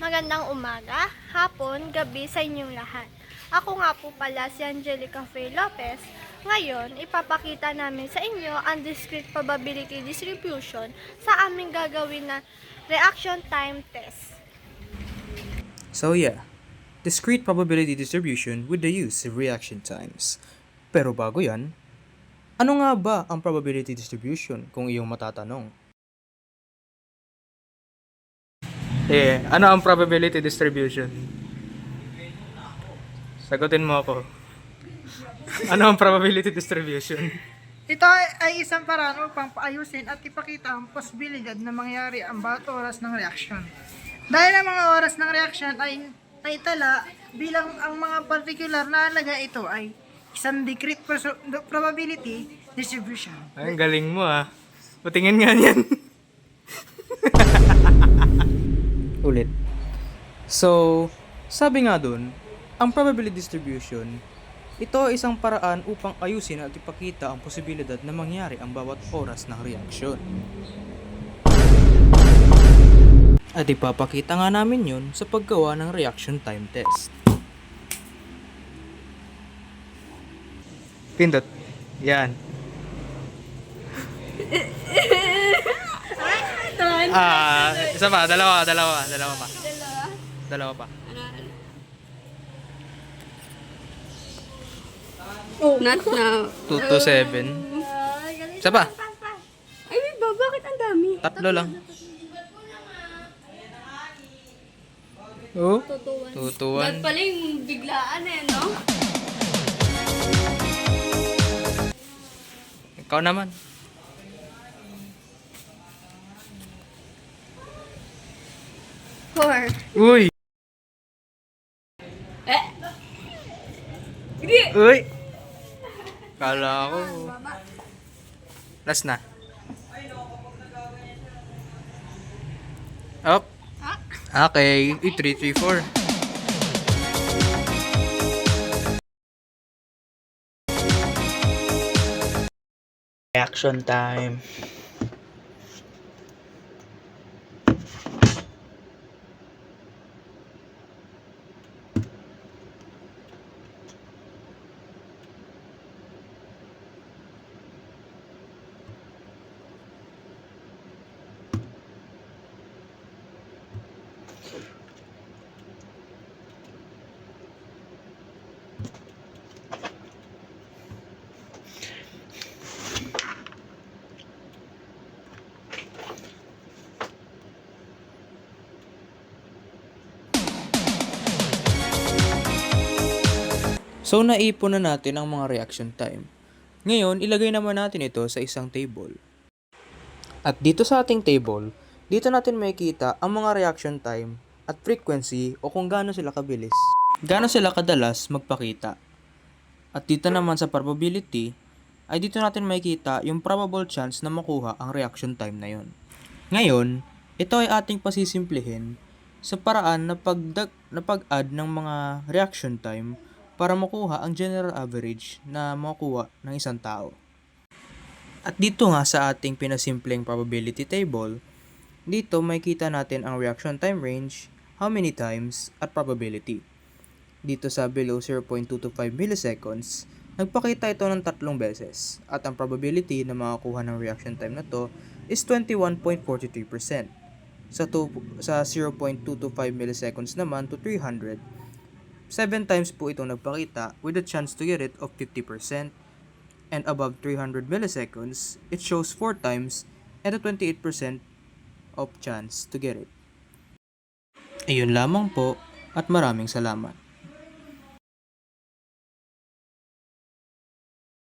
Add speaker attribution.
Speaker 1: Magandang umaga, hapon, gabi sa inyong lahat. Ako nga po pala si Angelica Faye Lopez. Ngayon, ipapakita namin sa inyo ang discrete probability distribution sa aming gagawin na reaction time test.
Speaker 2: So yeah, discrete probability distribution with the use of reaction times. Pero bago yan, ano nga ba ang probability distribution kung iyong matatanong? Ano ang probability distribution? Sagutin mo ako. Ano ang probability distribution?
Speaker 3: Ito ay isang paraan upang paayusin at ipakita ang posibilidad na mangyari ang bawat oras ng reaksyon. Dahil ang mga oras ng reaksyon ay naitala bilang ang mga particular na halaga ito ay isang discrete probability distribution.
Speaker 2: Ay, ang galing mo ah. Patingin nga yan. Ulit. So, sabi nga dun, ang probability distribution, ito ay isang paraan upang ayusin at ipakita ang posibilidad na mangyari ang bawat oras ng reaksyon. At ipapakita nga namin yun sa paggawa ng reaction time test. Pindot. Yan. Isa pa, dalawa pa. Dalawa pa.
Speaker 4: Not now.
Speaker 2: 2 to 7. Isa pa.
Speaker 4: Ay, ba? Bakit ang dami?
Speaker 2: Tatlo lang. Oh? 2 to 1.
Speaker 4: Dapat pala yung biglaan no?
Speaker 2: Ikaw naman.
Speaker 4: Four.
Speaker 2: Uy!
Speaker 4: Hindi!
Speaker 2: Uy! Kala ko. Last na. Up. Okay. 3, 3, 4. Reaction time. So, naipon na natin ang mga reaction time. Ngayon, ilagay naman natin ito sa isang table. At dito sa ating table, dito natin makikita ang mga reaction time at frequency o kung gaano sila kabilis. Gaano sila kadalas magpakita. At dito naman sa probability, ay dito natin makikita yung probable chance na makuha ang reaction time na yon. Ngayon, ito ay ating pasisimplihin sa paraan na pag-add ng mga reaction time para makuha ang general average na makuha ng isang tao. At dito nga sa ating pinasimpleng probability table, dito makikita natin ang reaction time range, how many times, at probability. Dito sa below 0.225 milliseconds, nagpakita ito ng 3 beses at ang probability na makakuha ng reaction time na to is 21.43%. Sa 0.225 milliseconds naman to 300, 7 times po itong nagpakita with a chance to get it of 50%, and above 300 milliseconds, it shows 4 times and a 28% of chance to get it. Ayun lamang po at maraming salamat.